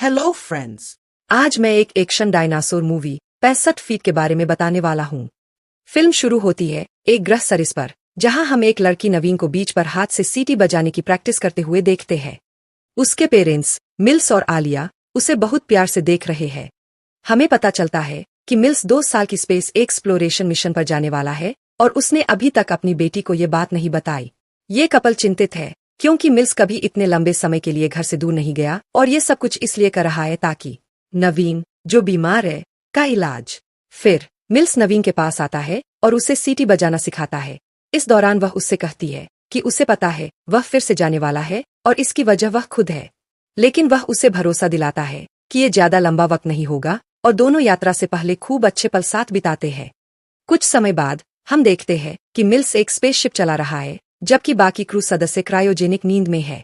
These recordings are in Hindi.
Hello friends. आज मैं एक एक्शन डायनासोर मूवी 65 फीट के बारे में बताने वाला हूँ। फिल्म शुरू होती है एक ग्रह सरिस पर, जहाँ हम एक लड़की नवीन को बीच पर हाथ से सीटी बजाने की प्रैक्टिस करते हुए देखते हैं। उसके पेरेंट्स मिल्स और आलिया उसे बहुत प्यार से देख रहे हैं। हमें पता चलता है कि मिल्स 2 साल की स्पेस एक्सप्लोरेशन मिशन पर जाने वाला है और उसने अभी तक अपनी बेटी को ये बात नहीं बताई। ये कपल चिंतित है क्योंकि मिल्स कभी इतने लंबे समय के लिए घर से दूर नहीं गया और ये सब कुछ इसलिए कर रहा है ताकि नवीन, जो बीमार है, का इलाज। फिर मिल्स नवीन के पास आता है और उसे सीटी बजाना सिखाता है। इस दौरान वह उससे कहती है कि उसे पता है वह फिर से जाने वाला है और इसकी वजह वह खुद है। लेकिन वह उसे भरोसा दिलाता है कि ये ज्यादा लंबा वक्त नहीं होगा और दोनों यात्रा से पहले खूब अच्छे पल साथ बिताते हैं। कुछ समय बाद हम देखते हैं कि मिल्स एक स्पेसशिप चला रहा है जबकि बाकी क्रू सदस्य क्रायोजेनिक नींद में है।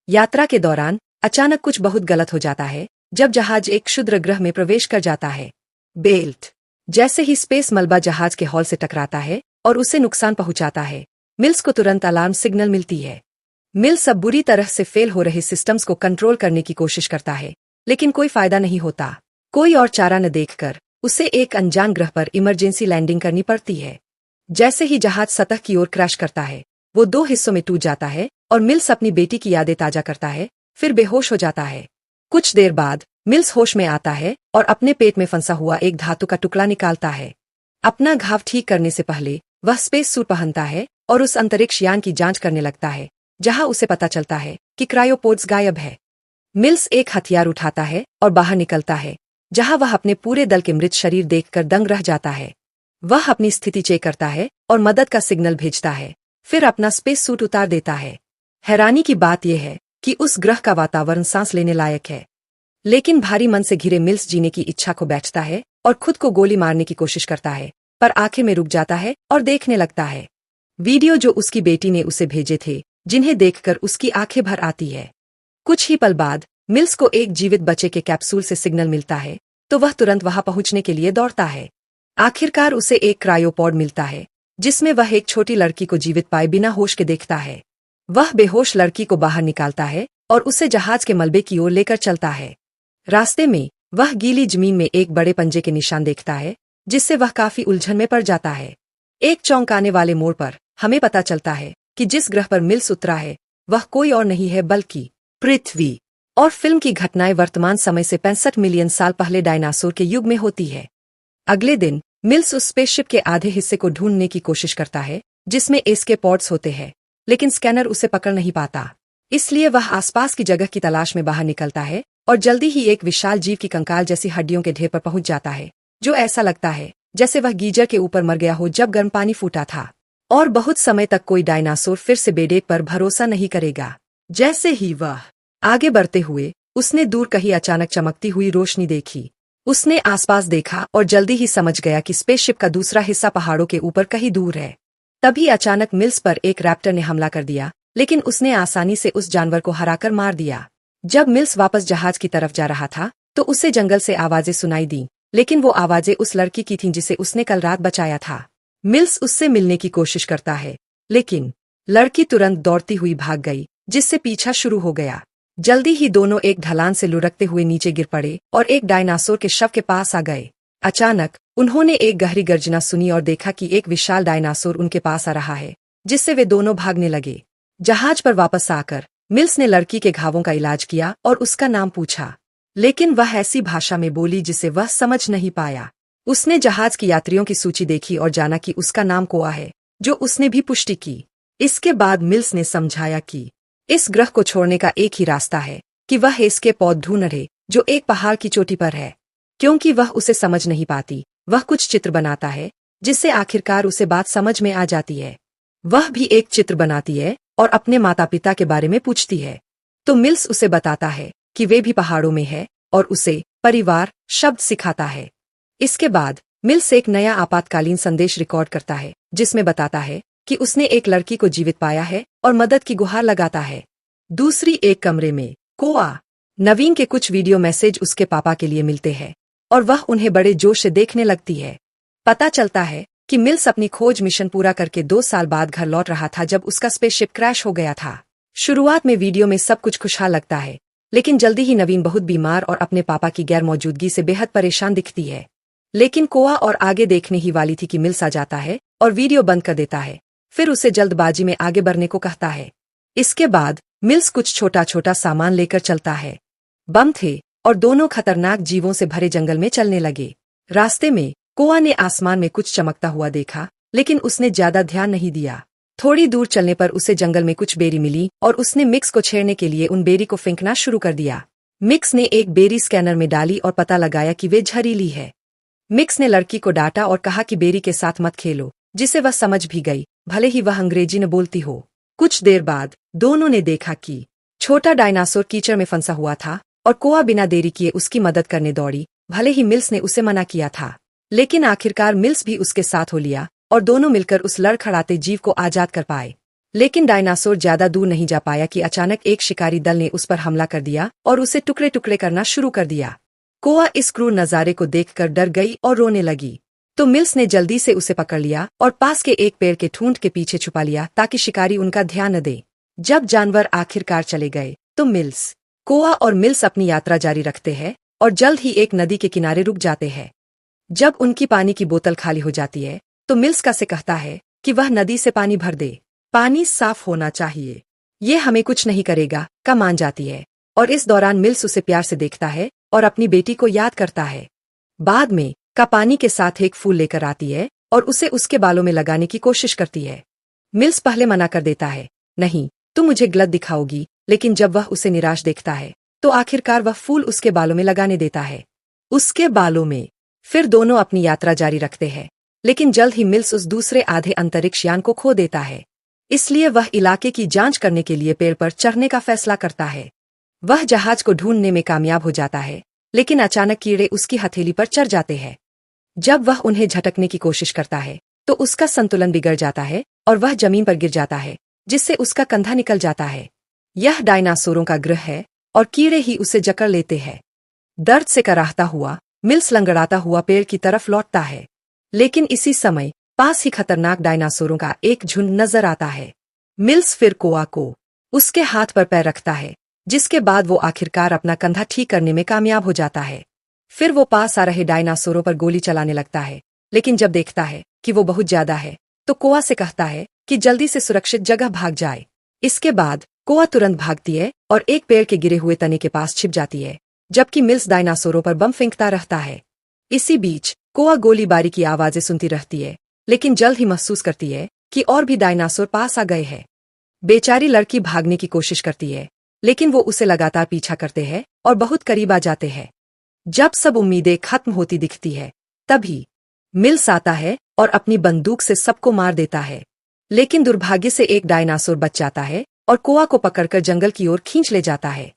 यात्रा के दौरान अचानक कुछ बहुत गलत हो जाता है जब जहाज एक क्षुद्र ग्रह में प्रवेश कर जाता है। बेल्ट जैसे ही स्पेस मलबा जहाज के हॉल से टकराता है और उसे नुकसान पहुंचाता है, मिल्स को तुरंत अलार्म सिग्नल मिलती है। मिल्स अब बुरी तरह से फेल हो रहे सिस्टम्स को कंट्रोल करने की कोशिश करता है, लेकिन कोई फायदा नहीं होता। कोई और चारा न देखकर उसे एक अनजान ग्रह पर इमरजेंसी लैंडिंग करनी पड़ती है। जैसे ही जहाज सतह की ओर क्रैश करता है, वो 2 हिस्सों में टूट जाता है और मिल्स अपनी बेटी की यादें ताजा करता है, फिर बेहोश हो जाता है। कुछ देर बाद मिल्स होश में आता है और अपने पेट में फंसा हुआ एक धातु का टुकड़ा निकालता है। अपना घाव ठीक करने से पहले वह स्पेस सूट पहनता है और उस अंतरिक्ष यान की जांच करने लगता है, जहां उसे पता चलता है कि क्रायोपोड्स गायब है। मिल्स एक हथियार उठाता है और बाहर निकलता है, जहां वह अपने पूरे दल के मृत शरीर देखकर दंग रह जाता है। वह अपनी स्थिति चेक करता है और मदद का सिग्नल भेजता है, फिर अपना स्पेस सूट उतार देता है। हैरानी की बात यह है कि उस ग्रह का वातावरण सांस लेने लायक है। लेकिन भारी मन से घिरे मिल्स जीने की इच्छा को बैठता है और खुद को गोली मारने की कोशिश करता है, पर आखिर में रुक जाता है और देखने लगता है वीडियो जो उसकी बेटी ने उसे भेजे थे, जिन्हें देखकर उसकी आंखें भर आती है। कुछ ही पल बाद मिल्स को एक जीवित बच्चे के कैप्सूल से सिग्नल मिलता है, तो वह तुरंत वहां पहुंचने के लिए दौड़ता है। आखिरकार उसे एक क्रायोपॉड मिलता है, जिसमें वह एक छोटी लड़की को जीवित पाए बिना होश के देखता है। वह बेहोश लड़की को बाहर निकालता है और उसे जहाज के मलबे की ओर लेकर चलता है। रास्ते में वह गीली जमीन में एक बड़े पंजे के निशान देखता है, जिससे वह काफी उलझन में पड़ जाता है। एक चौंकाने वाले मोड़ पर हमें पता चलता है कि जिस ग्रह पर मिल्स उतरा है वह कोई और नहीं है बल्कि पृथ्वी। और फिल्म की घटनाएं वर्तमान समय से 65 मिलियन साल पहले डायनासोर के युग में होती है। अगले दिन मिल्स उस स्पेसशिप के आधे हिस्से को ढूंढने की कोशिश करता है, जिसमें एस्केप पॉड्स होते हैं, लेकिन स्कैनर उसे पकड़ नहीं पाता। इसलिए वह आसपास की जगह की तलाश में बाहर निकलता है और जल्दी ही एक विशाल जीव की कंकाल जैसी हड्डियों के ढेर पर पहुंच जाता है, जो ऐसा लगता है जैसे वह गीजर के ऊपर मर गया हो जब गर्म पानी फूटा था। और बहुत समय तक कोई डायनासोर फिर से बेटे पर भरोसा नहीं करेगा। जैसे ही वह आगे बढ़ते हुए उसने दूर कहीं अचानक चमकती हुई रोशनी देखी। उसने आसपास देखा और जल्दी ही समझ गया कि स्पेसशिप का दूसरा हिस्सा पहाड़ों के ऊपर कहीं दूर है। तभी अचानक मिल्स पर एक रैप्टर ने हमला कर दिया, लेकिन उसने आसानी से उस जानवर को हराकर मार दिया। जब मिल्स वापस जहाज की तरफ जा रहा था तो उसे जंगल से आवाजें सुनाई दी, लेकिन वो आवाजें उस लड़की की थीं जिसे उसने कल रात बचाया था। मिल्स उससे मिलने की कोशिश करता है, लेकिन लड़की तुरंत दौड़ती हुई भाग गई, जिससे पीछा शुरू हो गया। जल्दी ही दोनों एक ढलान से लुढ़कते हुए नीचे गिर पड़े और एक डायनासोर के शव के पास आ गए। अचानक उन्होंने एक गहरी गर्जना सुनी और देखा कि एक विशाल डायनासोर उनके पास आ रहा है, जिससे वे दोनों भागने लगे। जहाज पर वापस आकर मिल्स ने लड़की के घावों का इलाज किया और उसका नाम पूछा, लेकिन वह ऐसी भाषा में बोली जिसे वह समझ नहीं पाया। उसने जहाज की यात्रियों की सूची देखी और जाना कि उसका नाम कोआ है, जो उसने भी पुष्टि की। इसके बाद मिल्स ने समझाया कि इस ग्रह को छोड़ने का एक ही रास्ता है कि वह इसके पौध ढूंढे जो एक पहाड़ की चोटी पर है। क्योंकि वह उसे समझ नहीं पाती, वह कुछ चित्र बनाता है, जिससे आखिरकार उसे बात समझ में आ जाती है। वह भी एक चित्र बनाती है और अपने माता पिता के बारे में पूछती है, तो मिल्स उसे बताता है कि वे भी पहाड़ों में है और उसे परिवार शब्द सिखाता है। इसके बाद मिल्स एक नया आपातकालीन संदेश रिकॉर्ड करता है, जिसमें बताता है कि उसने एक लड़की को जीवित पाया है और मदद की गुहार लगाता है। दूसरी एक कमरे में कोआ नवीन के कुछ वीडियो मैसेज उसके पापा के लिए मिलते हैं और वह उन्हें बड़े जोश से देखने लगती है। पता चलता है कि मिल्स अपनी खोज मिशन पूरा करके 2 साल बाद घर लौट रहा था जब उसका स्पेसशिप क्रैश हो गया था। शुरुआत में वीडियो में सब कुछ खुशहाल लगता है, लेकिन जल्दी ही नवीन बहुत बीमार और अपने पापा की गैर मौजूदगी से बेहद परेशान दिखती है। लेकिन कोआ और आगे देखने ही वाली थी कि मिल्स आ जाता है और वीडियो बंद कर देता है, फिर उसे जल्दबाजी में आगे बढ़ने को कहता है। इसके बाद मिल्स कुछ छोटा छोटा सामान लेकर चलता है। बम थे और दोनों खतरनाक जीवों से भरे जंगल में चलने लगे। रास्ते में कोआ ने आसमान में कुछ चमकता हुआ देखा, लेकिन उसने ज्यादा ध्यान नहीं दिया। थोड़ी दूर चलने पर उसे जंगल में कुछ बेरी मिली और उसने मिक्स को छेड़ने के लिए उन बेरी को फेंकना शुरू कर दिया। मिक्स ने एक बेरी स्कैनर में डाली और पता लगाया कि वे जहरीली है। मिक्स ने लड़की को डांटा और कहा कि बेरी के साथ मत खेलो, जिसे वह समझ भी गई, भले ही वह अंग्रेजी न बोलती हो। कुछ देर बाद दोनों ने देखा कि छोटा डायनासोर कीचड़ में फंसा हुआ था और कोआ बिना देरी किए उसकी मदद करने दौड़ी, भले ही मिल्स ने उसे मना किया था। लेकिन आखिरकार मिल्स भी उसके साथ हो लिया और दोनों मिलकर उस लड़खड़ाते जीव को आजाद कर पाए। लेकिन डायनासोर ज्यादा दूर नहीं जा पाया कि अचानक एक शिकारी दल ने उस पर हमला कर दिया और उसे टुकड़े टुकड़े करना शुरू कर दिया। कोआ इस क्रूर नजारे को देखकर डर गई और रोने लगी। तो मिल्स ने जल्दी से उसे पकड़ लिया और पास के एक पेड़ के ठूंठ के पीछे छुपा लिया ताकि शिकारी उनका ध्यान न दे। जब जानवर आखिरकार चले गए तो कोआ और मिल्स अपनी यात्रा जारी रखते हैं और जल्द ही एक नदी के किनारे रुक जाते हैं। जब उनकी पानी की बोतल खाली हो जाती है तो मिल्स का से कहता है कि वह नदी से पानी भर दे, पानी साफ होना चाहिए, ये हमें कुछ नहीं करेगा का मान जाती है। और इस दौरान मिल्स उसे प्यार से देखता है और अपनी बेटी को याद करता है। बाद में का पानी के साथ एक फूल लेकर आती है और उसे उसके बालों में लगाने की कोशिश करती है। मिल्स पहले मना कर देता है, नहीं तुम मुझे गलत दिखाओगी, लेकिन जब वह उसे निराश देखता है तो आखिरकार वह फूल उसके बालों में लगाने देता है। उसके बालों में फिर दोनों अपनी यात्रा जारी रखते हैं, लेकिन जल्द ही मिल्स उस दूसरे आधे अंतरिक्ष यान को खो देता है। इसलिए वह इलाके की जांच करने के लिए पेड़ पर चढ़ने का फैसला करता है। वह जहाज को ढूंढने में कामयाब हो जाता है, लेकिन अचानक कीड़े उसकी हथेली पर चढ़ जाते हैं। जब वह उन्हें झटकने की कोशिश करता है तो उसका संतुलन बिगड़ जाता है और वह जमीन पर गिर जाता है, जिससे उसका कंधा निकल जाता है। यह डायनासोरों का गृह है और कीड़े ही उसे जकड़ लेते हैं। दर्द से कराहता हुआ मिल्स लंगड़ाता हुआ पेड़ की तरफ लौटता है, लेकिन इसी समय पास ही खतरनाक डायनासोरों का एक झुंड नजर आता है। मिल्स फिर कोआ को उसके हाथ पर पैर रखता है, जिसके बाद वो आखिरकार अपना कंधा ठीक करने में कामयाब हो जाता है। फिर वो पास आ रहे डायनासोरों पर गोली चलाने लगता है, लेकिन जब देखता है कि वो बहुत ज्यादा है तो कोआ से कहता है कि जल्दी से सुरक्षित जगह भाग जाए। इसके बाद कोआ तुरंत भागती है और एक पेड़ के गिरे हुए तने के पास छिप जाती है, जबकि मिल्स डायनासोरों पर बम फेंकता रहता है। इसी बीच कोआ गोलीबारी की आवाजें सुनती रहती है, लेकिन जल्द ही महसूस करती है कि और भी डायनासोर पास आ गए हैं। बेचारी लड़की भागने की कोशिश करती है, लेकिन वो उसे लगातार पीछा करते हैं और बहुत करीब आ जाते हैं। जब सब उम्मीदें खत्म होती दिखती है, तभी मिल्स आता है और अपनी बंदूक से सबको मार देता है। लेकिन दुर्भाग्य से एक डायनासोर बच जाता है और कोआ को पकड़कर जंगल की ओर खींच ले जाता है।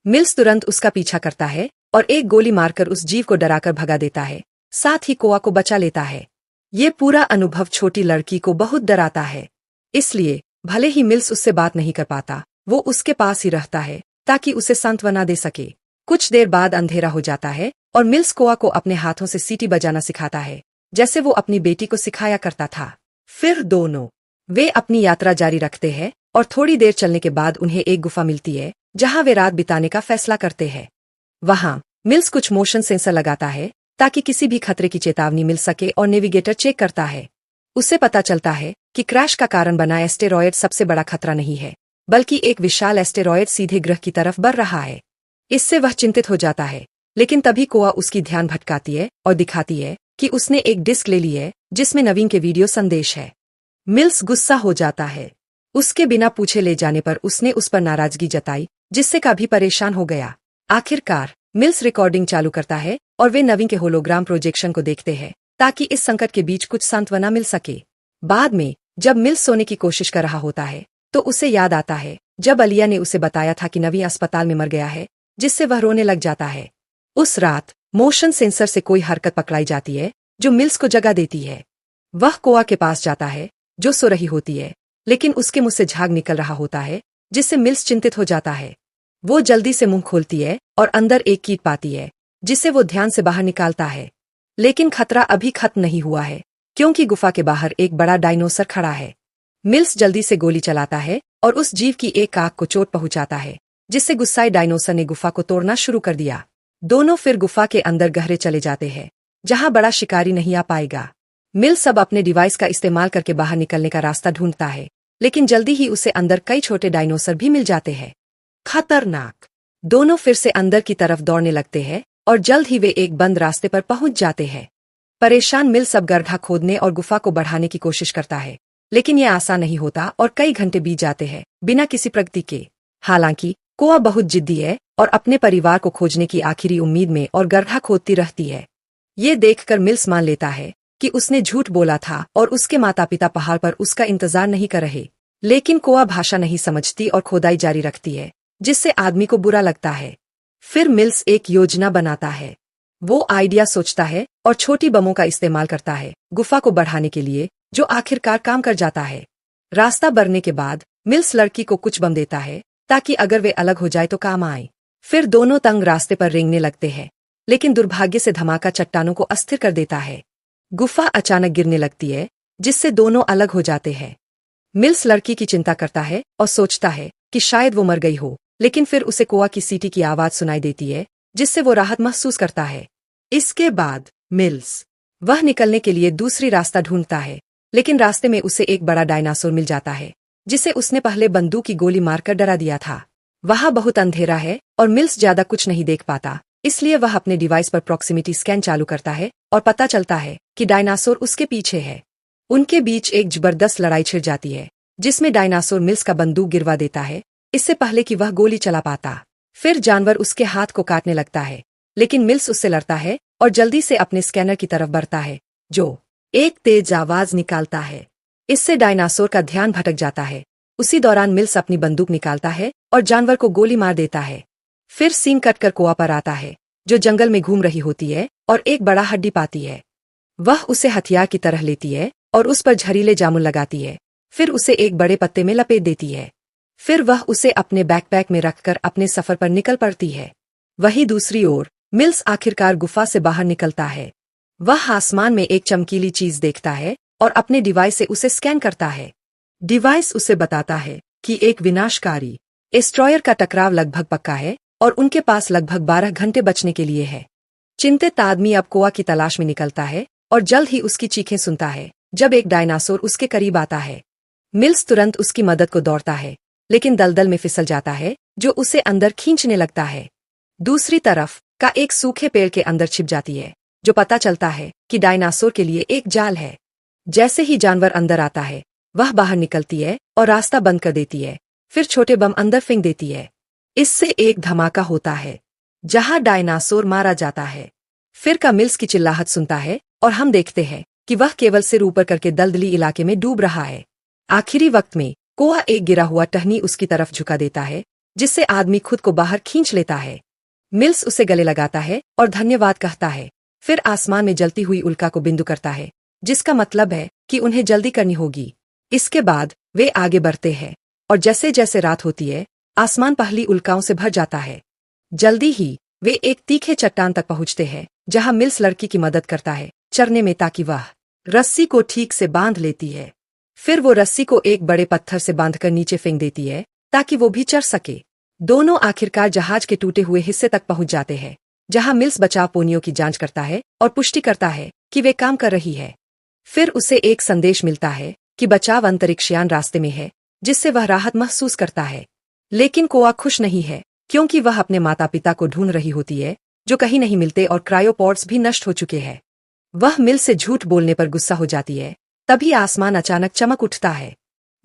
मिल्स तुरंत उसका पीछा करता है और एक गोली मारकर उस जीव को डराकर भगा देता है, साथ ही कोआ को बचा लेता है। ये पूरा अनुभव छोटी लड़की को बहुत डराता है, इसलिए भले ही मिल्स उससे बात नहीं कर पाता, वो उसके पास ही रहता है ताकि उसे सांत्वना दे सके। कुछ देर बाद अंधेरा हो जाता है और मिल्स कोआ को अपने हाथों से सीटी बजाना सिखाता है, जैसे वो अपनी बेटी को सिखाया करता था। फिर दोनों वे अपनी यात्रा जारी रखते हैं और थोड़ी देर चलने के बाद उन्हें एक गुफा मिलती है जहां वे रात बिताने का फैसला करते हैं। वहां मिल्स कुछ मोशन सेंसर लगाता है ताकि किसी भी खतरे की चेतावनी मिल सके और नेविगेटर चेक करता है। उसे पता चलता है कि क्रैश का कारण बना एस्टेरॉयड सबसे बड़ा खतरा नहीं है, बल्कि एक विशाल एस्टेरॉयड सीधे ग्रह की तरफ बढ़ रहा है। इससे वह चिंतित हो जाता है, लेकिन तभी कोआ उसकी ध्यान भटकाती है और दिखाती है कि उसने एक डिस्क ले ली है जिसमें नवीन के वीडियो संदेश है। मिल्स गुस्सा हो जाता है। उसके बिना पूछे ले जाने पर उसने उस पर नाराजगी जताई, जिससे काफी परेशान हो गया। आखिरकार मिल्स रिकॉर्डिंग चालू करता है और वे नवीन के होलोग्राम प्रोजेक्शन को देखते हैं ताकि इस संकट के बीच कुछ सांत्वना मिल सके। बाद में जब मिल्स सोने की कोशिश कर रहा होता है तो उसे याद आता है जब अलिया ने उसे बताया था कि नवीन अस्पताल में मर गया है, जिससे वह रोने लग जाता है। उस रात मोशन सेंसर से कोई हरकत पकड़ाई जाती है जो मिल्स को जगा देती है। वह कोआ के पास जाता है जो सो रही होती है, लेकिन उसके मुंह से झाग निकल रहा होता है, जिससे मिल्स चिंतित हो जाता है। वो जल्दी से मुंह खोलती है और अंदर एक कीट पाती है, जिसे वो ध्यान से बाहर निकालता है। लेकिन खतरा अभी खत्म नहीं हुआ है, क्योंकि गुफा के बाहर एक बड़ा डायनोसर खड़ा है। मिल्स जल्दी से गोली चलाता है और उस जीव की एक आंख को चोट पहुंचाता है, जिससे गुस्साए डायनासोर ने गुफा को तोड़ना शुरू कर दिया। दोनों फिर गुफा के अंदर गहरे चले जाते हैं, जहां बड़ा शिकारी नहीं आ पाएगा। मिल्स अब अपने डिवाइस का इस्तेमाल करके बाहर निकलने का रास्ता ढूंढता है, लेकिन जल्दी ही उसे अंदर कई छोटे डायनासोर भी मिल जाते हैं। खतरनाक। दोनों फिर से अंदर की तरफ दौड़ने लगते हैं और जल्द ही वे एक बंद रास्ते पर पहुंच जाते हैं। परेशान मिल्स अब गड्ढा खोदने और गुफा को बढ़ाने की कोशिश करता है, लेकिन यह आसान नहीं होता और कई घंटे बीत जाते हैं बिना किसी प्रगति के। हालांकि कोआ बहुत जिद्दी है और अपने परिवार को खोजने की आखिरी उम्मीद में और गड्ढा खोदती रहती है। ये देखकर मिल्स मान लेता है कि उसने झूठ बोला था और उसके माता पिता पहाड़ पर उसका इंतजार नहीं कर रहे। लेकिन कोआ भाषा नहीं समझती और खोदाई जारी रखती है, जिससे आदमी को बुरा लगता है। फिर मिल्स एक योजना बनाता है। वो आइडिया सोचता है और छोटी बमों का इस्तेमाल करता है गुफा को बढ़ाने के लिए, जो आखिरकार काम कर जाता है। रास्ता बढ़ने के बाद मिल्स लड़की को कुछ बम देता है ताकि अगर वे अलग हो जाए तो काम आए। फिर दोनों तंग रास्ते पर रेंगने लगते हैं, लेकिन दुर्भाग्य से धमाका चट्टानों को अस्थिर कर देता है। गुफा अचानक गिरने लगती है, जिससे दोनों अलग हो जाते हैं। मिल्स लड़की की चिंता करता है और सोचता है कि शायद वो मर गई हो, लेकिन फिर उसे कोआ की सीटी की आवाज सुनाई देती है, जिससे वो राहत महसूस करता है। इसके बाद मिल्स वह निकलने के लिए दूसरी रास्ता ढूंढता है, लेकिन रास्ते में उसे एक बड़ा डायनासोर मिल जाता है, जिसे उसने पहले बंदूक की गोली मारकर डरा दिया था। वहां बहुत अंधेरा है और मिल्स ज्यादा कुछ नहीं देख पाता, इसलिए वह अपने डिवाइस पर प्रॉक्सिमिटी स्कैन चालू करता है और पता चलता है कि डायनासोर उसके पीछे है। उनके बीच एक जबरदस्त लड़ाई छिड़ जाती है, जिसमें डायनासोर मिल्स का बंदूक गिरवा देता है, इससे पहले कि वह गोली चला पाता। फिर जानवर उसके हाथ को काटने लगता है, लेकिन मिल्स उससे लड़ता है और जल्दी से अपने स्कैनर की तरफ बढ़ता है, जो एक तेज आवाज निकालता है। इससे डायनासोर का ध्यान भटक जाता है। उसी दौरान मिल्स अपनी बंदूक निकालता है और जानवर को गोली मार देता है। फिर सींग कटकर कोआ पर आता है, जो जंगल में घूम रही होती है और एक बड़ा हड्डी पाती है। वह उसे हथियार की तरह लेती है और उस पर जहरीले जामुन लगाती है। फिर उसे एक बड़े पत्ते में लपेट देती है। फिर वह उसे अपने बैकपैक में रखकर अपने सफर पर निकल पड़ती है। वहीं दूसरी ओर मिल्स आखिरकार गुफा से बाहर निकलता है। वह आसमान में एक चमकीली चीज देखता है और अपने डिवाइस से उसे स्कैन करता है। डिवाइस उसे बताता है कि एक विनाशकारी एस्ट्रॉयर का टकराव लगभग पक्का है और उनके पास लगभग 12 घंटे बचने के लिए है। चिंतित आदमी अब कोआ की तलाश में निकलता है और जल्द ही उसकी चीखें सुनता है जब एक डायनासोर उसके करीब आता है। मिल्स तुरंत उसकी मदद को दौड़ता है, लेकिन दलदल में फिसल जाता है, जो उसे अंदर खींचने लगता है। दूसरी तरफ का एक सूखे पेड़ के अंदर छिप जाती है, जो पता चलता है कि डायनासोर के लिए एक जाल है। जैसे ही जानवर अंदर आता है, वह बाहर निकलती है और रास्ता बंद कर देती है। फिर छोटे बम अंदर फेंक देती है। इससे एक धमाका होता है, जहां डायनासोर मारा जाता है। फिर का मिल्स की चिल्लाहट सुनता है और हम देखते हैं कि वह केवल सिर ऊपर करके दलदली इलाके में डूब रहा है। आखिरी वक्त में कोआ एक गिरा हुआ टहनी उसकी तरफ झुका देता है, जिससे आदमी खुद को बाहर खींच लेता है। मिल्स उसे गले लगाता है और धन्यवाद कहता है। फिर आसमान में जलती हुई उल्का को बिंदु करता है, जिसका मतलब है कि उन्हें जल्दी करनी होगी। इसके बाद वे आगे बढ़ते हैं और जैसे जैसे रात होती है, आसमान पहली उल्काओं से भर जाता है। जल्दी ही वे एक तीखे चट्टान तक पहुंचते हैं, जहां मिल्स लड़की की मदद करता है चढ़ने में, ताकि वह रस्सी को ठीक से बांध लेती है। फिर वो रस्सी को एक बड़े पत्थर से बांधकर नीचे फेंक देती है, ताकि वो भी चढ़ सके। दोनों आखिरकार जहाज के टूटे हुए हिस्से तक पहुंच जाते हैं, जहां मिल्स बचाव पोनियों की जांच करता है और पुष्टि करता है कि वे काम कर रही है। फिर उसे एक संदेश मिलता है कि बचाव अंतरिक्षयान रास्ते में है, जिससे वह राहत महसूस करता है। लेकिन कोआ खुश नहीं है, क्योंकि वह अपने माता पिता को ढूंढ रही होती है, जो कहीं नहीं मिलते और क्रायोपॉड्स भी नष्ट हो चुके हैं। वह मिल से झूठ बोलने पर गुस्सा हो जाती है। तभी आसमान अचानक चमक उठता है।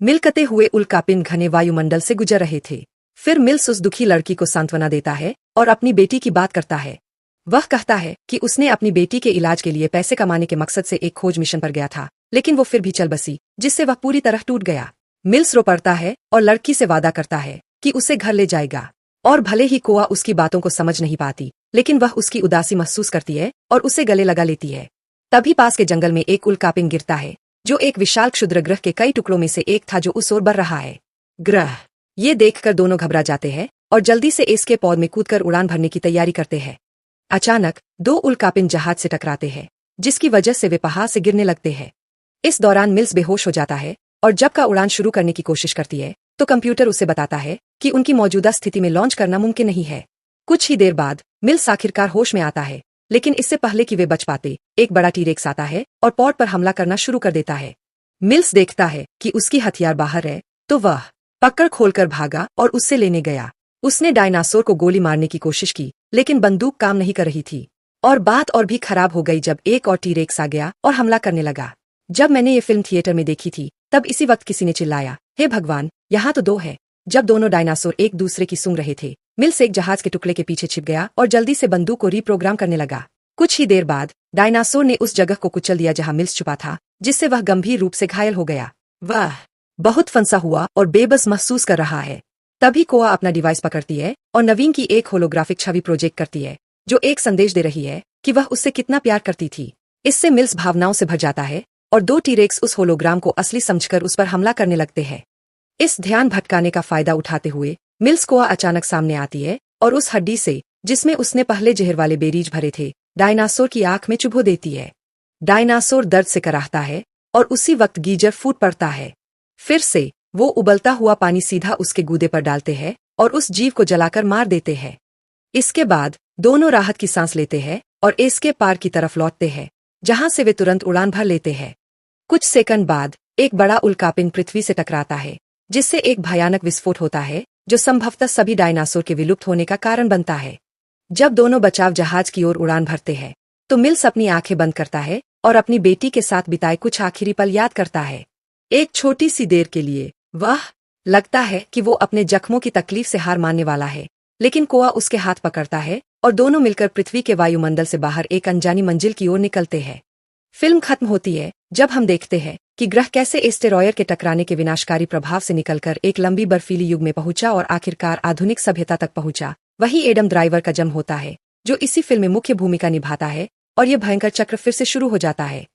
मिलकते हुए उल्कापिंड घने वायुमंडल से गुजर रहे थे। फिर मिल्स उस दुखी लड़की को सांत्वना देता है और अपनी बेटी की बात करता है। वह कहता है कि उसने अपनी बेटी के इलाज के लिए पैसे कमाने के मकसद से एक खोज मिशन पर गया था, लेकिन वो फिर भी चल बसी, जिससे वह पूरी तरह टूट गया। मिल्स रो पड़ता है और लड़की से वादा करता है कि उसे घर ले जाएगा। और भले ही कोआ उसकी बातों को समझ नहीं पाती, लेकिन वह उसकी उदासी महसूस करती है और उसे गले लगा लेती है। तभी पास के जंगल में एक उल्कापिंड गिरता है, जो एक विशाल क्षुद्र ग्रह के कई टुकड़ों में से एक था, जो उस ओर बढ़ रहा है। ग्रह ये देखकर दोनों घबरा जाते हैं और जल्दी से इसके पौध में कूदकर उड़ान भरने की तैयारी करते हैं। अचानक 2 उल्कापिंड जहाज से टकराते हैं, जिसकी वजह से वे पहाड़ से गिरने लगते हैं। इस दौरान मिल्स बेहोश हो जाता है और जब का उड़ान शुरू करने की कोशिश करती है, तो कंप्यूटर उसे बताता है कि उनकी मौजूदा स्थिति में लॉन्च करना मुमकिन नहीं है। कुछ ही देर बाद मिल्स आखिरकार होश में आता है, लेकिन इससे पहले कि वे बच पाते, एक बड़ा टीरेक्स आता है और पॉड पर हमला करना शुरू कर देता है। मिल्स देखता है कि उसकी हथियार बाहर है, तो वह पकड़ खोलकर भागा और उससे लेने गया। उसने डायनासोर को गोली मारने की कोशिश की, लेकिन बंदूक काम नहीं कर रही थी। और बात और भी खराब हो गई जब एक और टीरेक्स आ गया और हमला करने लगा। जब मैंने ये फिल्म थिएटर में देखी थी, तब इसी वक्त किसी ने चिल्लाया, हे भगवान, यहाँ तो दो है। जब दोनों डायनासोर एक दूसरे की सूंघ रहे थे, मिल्स एक जहाज के टुकड़े के पीछे छिप गया और जल्दी से बंदूक को रीप्रोग्राम करने लगा। कुछ ही देर बाद डायनासोर ने उस जगह को कुचल दिया जहां मिल्स छुपा था, जिससे वह गंभीर रूप से घायल हो गया। वह बहुत फंसा हुआ और बेबस महसूस कर रहा है। तभी कोआ अपना डिवाइस पकड़ती है और नवीन की एक होलोग्राफिक छवि प्रोजेक्ट करती है, जो एक संदेश दे रही है कि वह उससे कितना प्यार करती थी। इससे मिल्स भावनाओं से भर जाता है और दो टीरेक्स उस होलोग्राम को असली समझकर उस पर हमला करने लगते हैं। इस ध्यान भटकाने का फायदा उठाते हुए मिल्स कोआ अचानक सामने आती है और उस हड्डी से, जिसमें उसने पहले जहर वाले बेरीज भरे थे, डायनासोर की आंख में चुभो देती है। डायनासोर दर्द से कराहता है और उसी वक्त गीजर फूट पड़ता है। फिर से वो उबलता हुआ पानी सीधा उसके गूदे पर डालते हैं और उस जीव को जलाकर मार देते हैं। इसके बाद दोनों राहत की सांस लेते हैं और इसके पार की तरफ लौटते हैं, जहां से वे तुरंत उड़ान भर लेते हैं। कुछ सेकंड बाद एक बड़ा उल्कापिंड पृथ्वी से टकराता है, जिससे एक भयानक विस्फोट होता है, जो संभवतः सभी डायनासोर के विलुप्त होने का कारण बनता है। जब दोनों बचाव जहाज की ओर उड़ान भरते हैं, तो मिल्स अपनी आंखें बंद करता है और अपनी बेटी के साथ बिताए कुछ आखिरी पल याद करता है। एक छोटी सी देर के लिए वह लगता है कि वो अपने जख्मों की तकलीफ से हार मानने वाला है, लेकिन कोआ उसके हाथ पकड़ता है और दोनों मिलकर पृथ्वी के वायुमंडल से बाहर एक अनजानी मंजिल की ओर निकलते हैं। फिल्म खत्म होती है जब हम देखते हैं कि ग्रह कैसे एस्टेरॉयड के टकराने के विनाशकारी प्रभाव से निकलकर एक लंबी बर्फीली युग में पहुंचा और आखिरकार आधुनिक सभ्यता तक पहुंचा। वहीं एडम ड्राइवर का जन्म होता है, जो इसी फिल्म में मुख्य भूमिका निभाता है, और ये भयंकर चक्र फिर से शुरू हो जाता है।